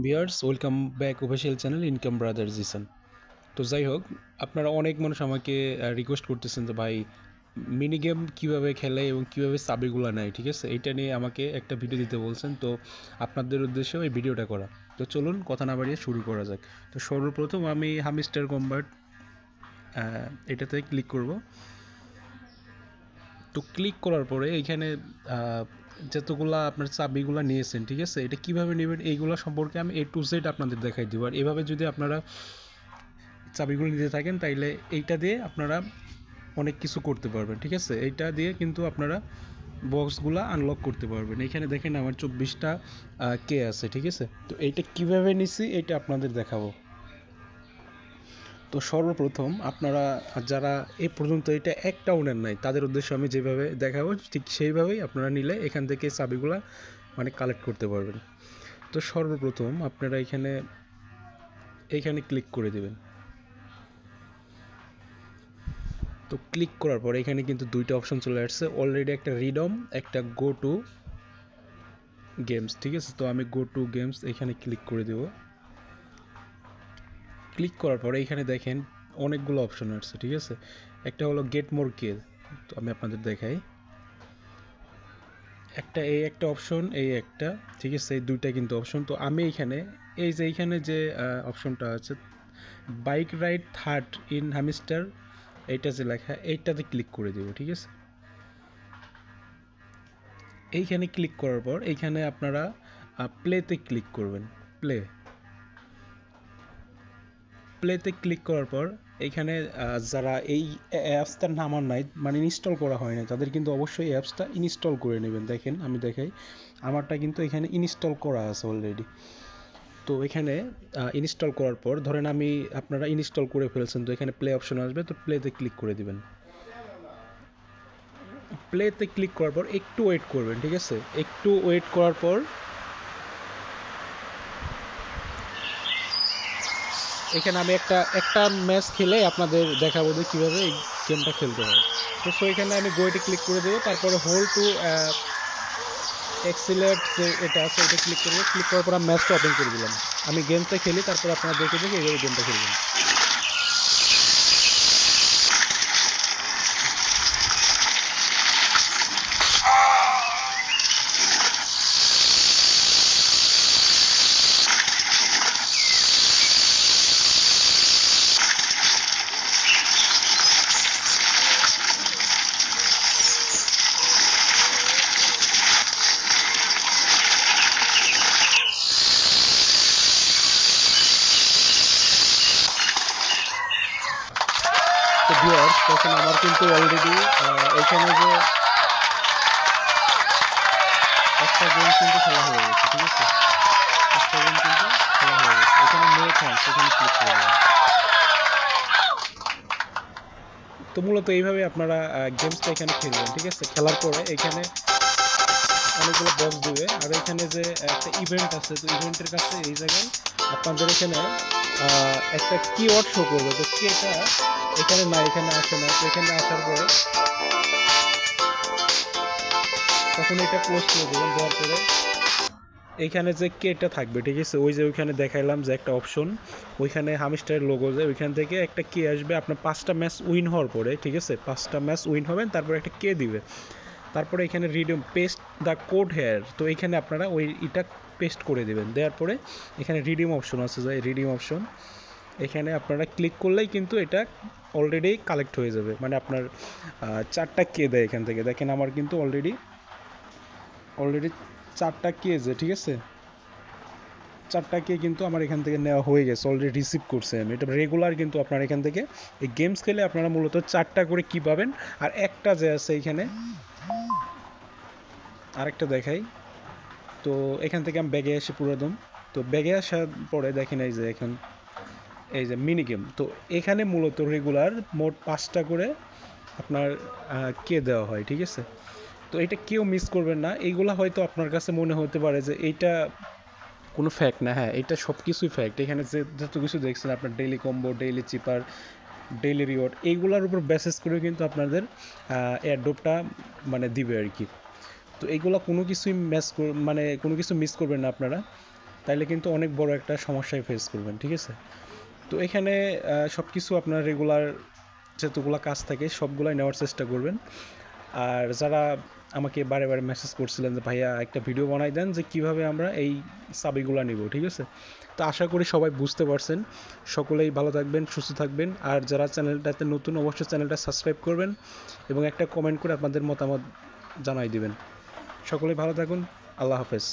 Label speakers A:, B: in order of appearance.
A: Viewers welcome back official channel income brother Jisan. তো যাই হোক, আপনারা অনেক মানুষ আমাকে রিকোয়েস্ট করতেছেন যে ভাই মিনি গেম কীভাবে খেলে এবং কীভাবে চাবিগুলো নেয়, ঠিক আছে, এইটা নিয়ে আমাকে একটা ভিডিও দিতে বলছেন। তো আপনাদের উদ্দেশ্যেও এই ভিডিওটা করা। তো চলুন কথা না বাড়িয়ে শুরু করা যাক। তো সর্বপ্রথম আমি হামিস্টার কম্বাট এটাতে ক্লিক করব। তো ক্লিক করার পরে এইখানে যতগুলা আপনার চাবিগুলো নিয়েছেন, ঠিক আছে, এটা কিভাবে নেবেন এইগুলো সম্পর্কে আমি A to Z আপনাদের দেখাই দিব। আর এভাবে যদি আপনারা চাবিগুলো নিতে থাকেন তাইলে এইটা দিয়ে আপনারা অনেক কিছু করতে পারবেন, ঠিক আছে। এইটা দিয়ে কিন্তু আপনারা বক্সগুলো আনলক করতে পারবেন। এখানে দেখেন আমার 24টা কে আছে, ঠিক আছে। তো এইটা কিভাবে নিছি এটা আপনাদের দেখাবো। তো সর্বপ্রথম আপনারা যারা এ পর্যন্ত এটা একটাও নেন নাই তাদের উদ্দেশ্যে আমি যেভাবে দেখাবো ঠিক সেইভাবেই আপনারা নিলে এখান থেকে চাবিগুলা মানে কালেক্ট করতে পারবেন। তো সর্বপ্রথম আপনারা এইখানে ক্লিক করে দেবেন। তো ক্লিক করার পর এখানে কিন্তু দুইটা অপশন চলে আসছে অলরেডি, একটা রিডম, একটা গো টু গেমস, ঠিক আছে। তো আমি গো টু গেমস এখানে ক্লিক করে দেব। ক্লিক করার পরে এখানে দেখেন অনেকগুলো অপশন আসছে, ঠিক আছে। একটা হলো গেট মোর কে, তো আমি আপনাদের দেখাই। একটা অপশন, এই একটা, ঠিক আছে, এই দুইটা কিন্তু অপশন। তো আমি এইখানে যে অপশনটা আছে bike ride third in hamster, এইটা যে লেখা এইটাতে ক্লিক করে দেব, ঠিক আছে। এইখানে ক্লিক করার পর এইখানে আপনারা প্লেতে ক্লিক করবেন। প্লেতে ক্লিক করার পর এইখানে যারা এই অ্যাপসটা নামান নাই মানে ইনস্টল করা হয় না তাদের কিন্তু অবশ্যই অ্যাপসটা ইনস্টল করে নেবেন। দেখেন আমি দেখাই, আমারটা কিন্তু এখানে ইনস্টল করা আছে অলরেডি। তো এখানে ইনস্টল করার পর ধরেন আপনারা ইনস্টল করে ফেলছেন, তো এখানে প্লে অপশন আসবে, তো প্লেতে ক্লিক করে দিবেন। প্লেতে ক্লিক করার পর একটু ওয়েট করবেন, ঠিক আছে। একটু ওয়েট করার পর এখানে আমি একটা ম্যাচ খেলে আপনাদের দেখাবো যে কীভাবে এই গেমটা খেলতে হয়। তো এখানে আমি গোয়েটে ক্লিক করে দেবো, তারপরে হোল্ড টু এক্সিলেট যে এটা আছে এটা ক্লিক করবো। ক্লিক করার পর আমি ম্যাচটা ওপেন করে দিলাম। আমি গেমটা খেলি, তারপর আপনারা দেখে এইভাবে গেমটা খেলবেন। তো ভিউয়ার্স তখন আমার কিন্তু অলরেডি এখানে যে একটা গেম কিন্তু খেলা হয়ে গেছে, ঠিক আছে। একটা গেম কিন্তু খেলা হয়ে গেছে। এখানে নো থ্যাঙ্কস এখানে ক্লিক করে দেবেন। তো মূলত এইভাবে আপনারা গেমসটা এখানে খেলবেন, ঠিক আছে। খেলার পরে এখানে অনেকগুলো বক্স দিবে, আর এখানে যে একটা ইভেন্ট আছে, তো ইভেন্টের কাছে এই জায়গায় আপনাদের এখানে একটা কিওয়ার্ড শো করবে। তো এটা এখানে না, এখানে আসে না। তো এখানে আসার পরে তখন এটা ক্লোজ করে দেবেন। দেওয়ার পরে এইখানে যে কেটা থাকবে, ঠিক আছে, ওই যে ওইখানে দেখাইলাম যে একটা অপশন, ওইখানে হামস্টারের লোগো যে ওইখান থেকে একটা কে আসবে আপনার 5টা ম্যাচ উইন হওয়ার পরে, ঠিক আছে। 5টা ম্যাচ উইন হবেন, তারপরে একটা কে দিবে। তারপরে এখানে redeem paste the code here, তো এখানে আপনারা এটা পেস্ট করে দেবেন। দেওয়ার পরে এখানে রিডিম অপশন আছে, যে রিডিম অপশন এখানে আপনারা ক্লিক করলেই কিন্তু এটা অলরেডি কালেক্ট হয়ে যাবে। মানে আপনার 4টা কে দেয় এখান থেকে। দেখেন আমার কিন্তু অলরেডি 4টা কেজে, ঠিক আছে, 4টা কে কিন্তু আমার এখান থেকে নেওয়া হয়ে গেছে, অলরেডি রিসিভ করছে আমি। এটা রেগুলার কিন্তু আপনার এখান থেকে এই গেমস খেলে আপনারা মূলত 4টা করে কি পাবেন। আর একটা যে আছে এইখানে আরেকটা দেখাই। তো এখান থেকে আমি ব্যাগে আসি পুরোদম। তো ব্যাগে আসার পরে দেখেন এই যে মিনি গেম, তো এখানে মূলত রেগুলার মোট 5টা করে আপনার কে দেওয়া হয়, ঠিক আছে। তো এটা কেউ মিস করবেন না। এইগুলা হয়তো আপনার কাছে মনে হতে পারে যে এইটা কোনো ফ্যাক্ট না, হ্যাঁ এটা সব কিছুই ফ্যাক্ট। এখানে যে যত কিছু দেখছেন আপনার ডেইলি কম্বো, ডেইলি চিপার, ডেইলি রিওয়ার্ড, এইগুলোর উপর বেসিস করে কিন্তু আপনাদের এয়ারড্রপটা মানে দিবে আর কি। তো এইগুলো কোনো কিছুই মানে কোনো কিছু মিস করবেন না আপনারা। তাইলে কিন্তু অনেক বড় একটা সমস্যায় ফেস করবেন, ঠিক আছে? তো এখানে সব কিছু আপনার রেগুলার যতগুলো কাজ থাকে সবগুলাই নেওয়ার চেষ্টা করবেন। আর যারা আমাকে বারে বারে মেসেজ করছিলেন যে ভাইয়া একটা ভিডিও বানাই দেন যে কিভাবে আমরা এই চাবিগুলো নিব, ঠিক আছে? তো আশা করি সবাই বুঝতে পারছেন। সকলেই ভালো থাকবেন, সুস্থ থাকবেন। আর যারা চ্যানেলটাতে নতুন অবশ্যই চ্যানেলটা সাবস্ক্রাইব করবেন এবং একটা কমেন্ট করে আপনাদের মতামত জানাই দিবেন। সকলেই ভালো থাকুন। আল্লাহ হাফেজ।